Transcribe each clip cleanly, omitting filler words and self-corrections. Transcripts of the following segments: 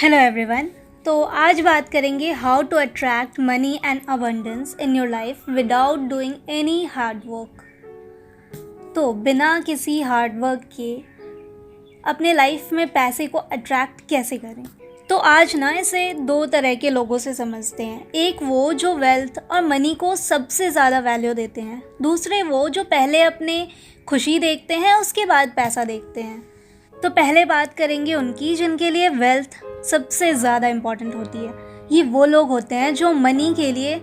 Hello everyone. तो आज बात करेंगे how to attract money and abundance in your life without doing any hard work. तो बिना किसी हार्ड वर्क के अपने लाइफ में पैसे को अट्रैक्ट कैसे करें। तो आज ना इसे दो तरह के लोगों से समझते हैं। एक वो जो वेल्थ और मनी को सबसे ज़्यादा वैल्यू देते हैं, दूसरे वो जो पहले अपने खुशी देखते हैं उसके बाद पैसा देखते हैं। तो पहले बात करेंगे उनकी जिनके लिए वेल्थ सबसे ज़्यादा इम्पॉर्टेंट होती है। ये वो लोग होते हैं जो मनी के लिए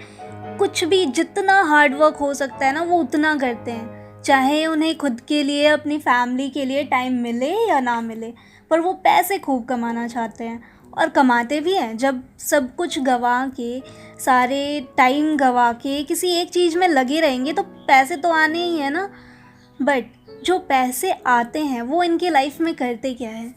कुछ भी, जितना हार्ड वर्क हो सकता है ना, वो उतना करते हैं, चाहे उन्हें खुद के लिए, अपनी फैमिली के लिए टाइम मिले या ना मिले, पर वो पैसे खूब कमाना चाहते हैं और कमाते भी हैं। जब सब कुछ गंवा के, सारे टाइम गंवा के किसी एक चीज़ में लगे रहेंगे तो पैसे तो आने ही है ना। बट जो पैसे आते हैं वो इनकी लाइफ में करते क्या है।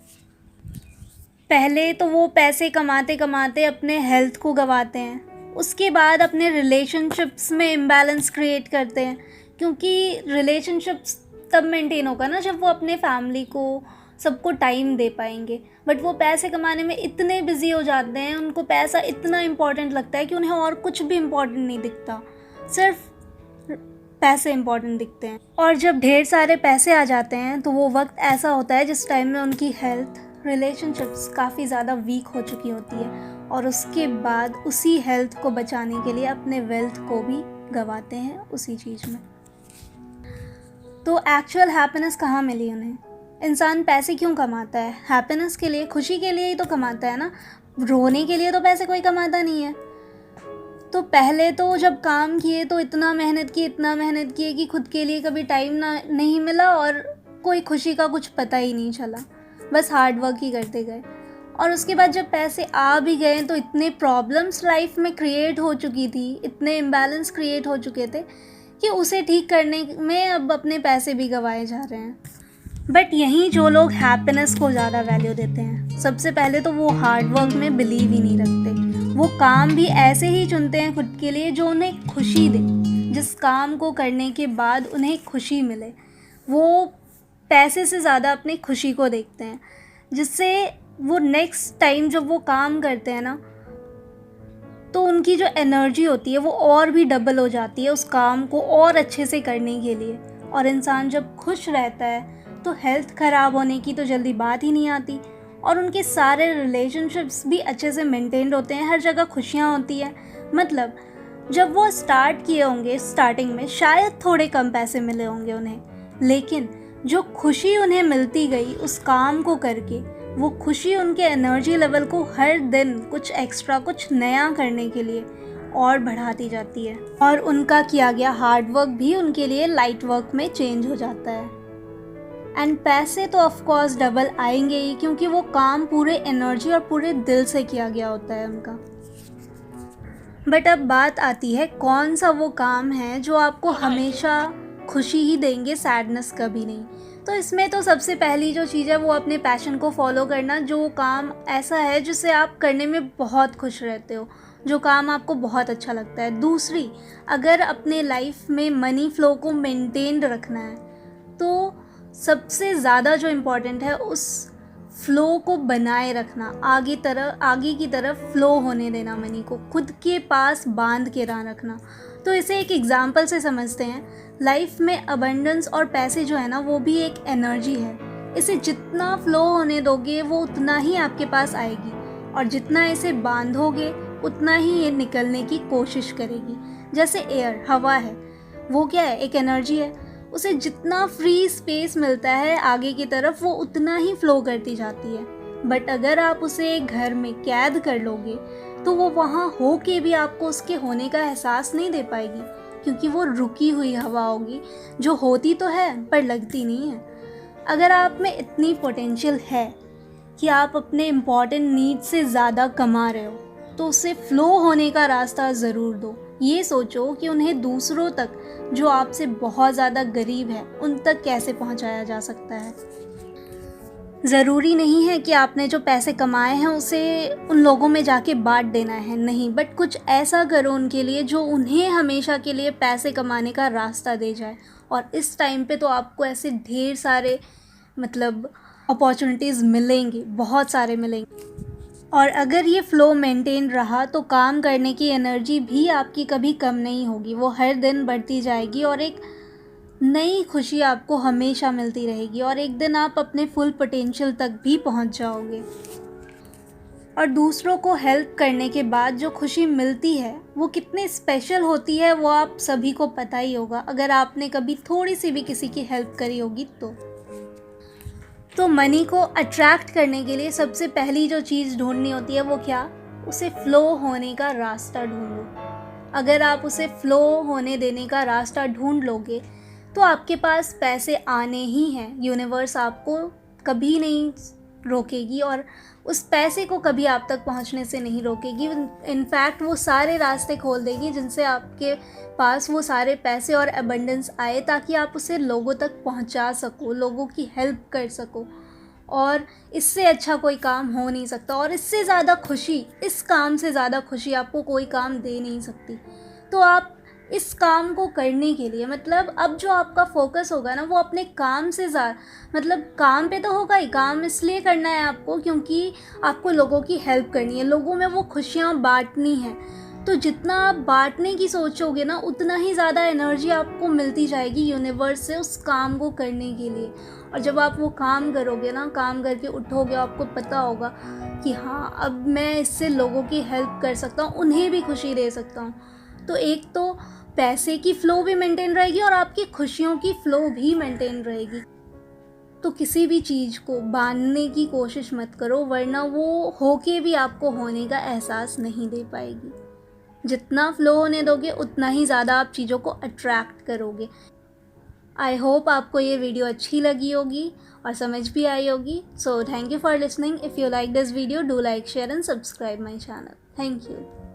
पहले तो वो पैसे कमाते कमाते अपने हेल्थ को गंवाते हैं, उसके बाद अपने रिलेशनशिप्स में इम्बैलेंस क्रिएट करते हैं, क्योंकि रिलेशनशिप्स तब मेंटेन होगा ना जब वो अपने फैमिली को, सबको टाइम दे पाएंगे। बट वो पैसे कमाने में इतने बिजी हो जाते हैं, उनको पैसा इतना इम्पॉर्टेंट लगता है कि उन्हें और कुछ भी इम्पॉर्टेंट नहीं दिखता, सिर्फ पैसे इम्पॉर्टेंट दिखते हैं। और जब ढेर सारे पैसे आ जाते हैं तो वो वक्त ऐसा होता है जिस टाइम में उनकी हेल्थ, रिलेशनशिप्स काफ़ी ज़्यादा वीक हो चुकी होती है, और उसके बाद उसी हेल्थ को बचाने के लिए अपने वेल्थ को भी गंवाते हैं उसी चीज़ में। तो एक्चुअल हैप्पीनेस कहाँ मिली उन्हें। इंसान पैसे क्यों कमाता है? हैप्पीनेस के लिए, खुशी के लिए ही तो कमाता है ना। रोने के लिए तो पैसे कोई कमाता नहीं है। तो पहले तो जब काम किए तो इतना मेहनत किए कि खुद के लिए कभी टाइम नहीं मिला और कोई खुशी का कुछ पता ही नहीं चला, बस हार्ड वर्क ही करते गए। और उसके बाद जब पैसे आ भी गए तो इतने प्रॉब्लम्स लाइफ में क्रिएट हो चुकी थी, इतने इम्बैलेंस क्रिएट हो चुके थे कि उसे ठीक करने में अब अपने पैसे भी गंवाए जा रहे हैं। बट यहीं जो लोग हैप्पीनेस को ज़्यादा वैल्यू देते हैं, सबसे पहले तो वो हार्ड वर्क में बिलीव ही नहीं रखते। वो काम भी ऐसे ही चुनते हैं खुद के लिए जो उन्हें खुशी दे, जिस काम को करने के बाद उन्हें खुशी मिले। वो पैसे से ज़्यादा अपनी खुशी को देखते हैं, जिससे वो नेक्स्ट टाइम जब वो काम करते हैं ना, तो उनकी जो एनर्जी होती है वो और भी डबल हो जाती है उस काम को और अच्छे से करने के लिए। और इंसान जब खुश रहता है तो हेल्थ ख़राब होने की तो जल्दी बात ही नहीं आती, और उनके सारे रिलेशनशिप्स भी अच्छे से मेंटेन्ड होते हैं, हर जगह खुशियाँ होती हैं। मतलब जब वो स्टार्ट किए होंगे, स्टार्टिंग में शायद थोड़े कम पैसे मिले होंगे उन्हें, लेकिन जो खुशी उन्हें मिलती गई उस काम को करके, वो खुशी उनके एनर्जी लेवल को हर दिन कुछ एक्स्ट्रा, कुछ नया करने के लिए और बढ़ाती जाती है। और उनका किया गया हार्ड वर्क भी उनके लिए लाइट वर्क में चेंज हो जाता है। एंड पैसे तो ऑफ कोर्स डबल आएंगे ही, क्योंकि वो काम पूरे एनर्जी और पूरे दिल से किया गया होता है उनका। बट अब बात आती है कौन सा वो काम है जो आपको हमेशा खुशी ही देंगे, सैडनेस कभी नहीं। तो इसमें तो सबसे पहली जो चीज़ है वो अपने पैशन को फॉलो करना, जो काम ऐसा है जिसे आप करने में बहुत खुश रहते हो, जो काम आपको बहुत अच्छा लगता है। दूसरी, अगर अपने लाइफ में मनी फ्लो को मेंटेन रखना है तो सबसे ज़्यादा जो इम्पोर्टेंट है उस फ्लो को बनाए रखना, आगे की तरफ फ्लो होने देना, मनी को खुद के पास बांध के ना रखना। तो इसे एक एग्जांपल से समझते हैं। लाइफ में अबंडेंस और पैसे जो है ना, वो भी एक एनर्जी है। इसे जितना फ्लो होने दोगे वो उतना ही आपके पास आएगी, और जितना इसे बांधोगे उतना ही ये निकलने की कोशिश करेगी। जैसे एयर, हवा है, वो क्या है? एक एनर्जी है। उसे जितना फ्री स्पेस मिलता है आगे की तरफ, वो उतना ही फ्लो करती जाती है। बट अगर आप उसे घर में कैद कर लोगे तो वो वहाँ हो के भी आपको उसके होने का एहसास नहीं दे पाएगी, क्योंकि वो रुकी हुई हवा होगी, जो होती तो है पर लगती नहीं है। अगर आप में इतनी पोटेंशियल है कि आप अपने इम्पॉर्टेंट नीड से ज़्यादा कमा रहे हो, तो उसे फ्लो होने का रास्ता ज़रूर दो। ये सोचो कि उन्हें दूसरों तक, जो आपसे बहुत ज़्यादा गरीब है, उन तक कैसे पहुंचाया जा सकता है। ज़रूरी नहीं है कि आपने जो पैसे कमाए हैं उसे उन लोगों में जाके बांट देना है, नहीं, बट कुछ ऐसा करो उनके लिए जो उन्हें हमेशा के लिए पैसे कमाने का रास्ता दे जाए। और इस टाइम पे तो आपको ऐसे ढेर सारे अपॉर्चुनिटीज़ मिलेंगे, बहुत सारे मिलेंगे। और अगर ये फ़्लो मेंटेन रहा तो काम करने की एनर्जी भी आपकी कभी कम नहीं होगी, वो हर दिन बढ़ती जाएगी और एक नई खुशी आपको हमेशा मिलती रहेगी और एक दिन आप अपने फुल पोटेंशियल तक भी पहुंच जाओगे। और दूसरों को हेल्प करने के बाद जो खुशी मिलती है वो कितनी स्पेशल होती है वो आप सभी को पता ही होगा, अगर आपने कभी थोड़ी सी भी किसी की हेल्प करी होगी तो मनी को अट्रैक्ट करने के लिए सबसे पहली जो चीज़ ढूंढनी होती है वो क्या, उसे फ़्लो होने का रास्ता ढूंढो। अगर आप उसे फ़्लो होने देने का रास्ता ढूंढ लोगे तो आपके पास पैसे आने ही हैं। यूनिवर्स आपको कभी नहीं रोकेगी और उस पैसे को कभी आप तक पहुंचने से नहीं रोकेगी। इनफैक्ट वो सारे रास्ते खोल देगी जिनसे आपके पास वो सारे पैसे और अबंडेंस आए, ताकि आप उसे लोगों तक पहुंचा सको, लोगों की हेल्प कर सको। और इससे अच्छा कोई काम हो नहीं सकता और इससे ज़्यादा खुशी, इस काम से ज़्यादा खुशी आपको कोई काम दे नहीं सकती। तो आप इस काम को करने के लिए, मतलब अब जो आपका फोकस होगा ना वो अपने काम से ज़्यादा, मतलब काम पे तो होगा ही, काम इसलिए करना है आपको क्योंकि आपको लोगों की हेल्प करनी है, लोगों में वो खुशियाँ बांटनी है। तो जितना आप बांटने की सोचोगे ना उतना ही ज़्यादा एनर्जी आपको मिलती जाएगी यूनिवर्स से उस काम को करने के लिए। और जब आप वो काम करोगे ना, काम करके उठोगे, आपको पता होगा कि हाँ अब मैं इससे लोगों की हेल्प कर सकता हूँ, उन्हें भी खुशी दे सकता हूँ। तो एक तो पैसे की फ़्लो भी मेंटेन रहेगी और आपकी खुशियों की फ़्लो भी मेंटेन रहेगी। तो किसी भी चीज़ को बांधने की कोशिश मत करो, वरना वो होके भी आपको होने का एहसास नहीं दे पाएगी। जितना फ़्लो होने दोगे उतना ही ज़्यादा आप चीज़ों को अट्रैक्ट करोगे। आई होप आपको ये वीडियो अच्छी लगी होगी और समझ भी आई होगी। So thank you for listening. If you like this video, do like, share and subscribe my channel. Thank you.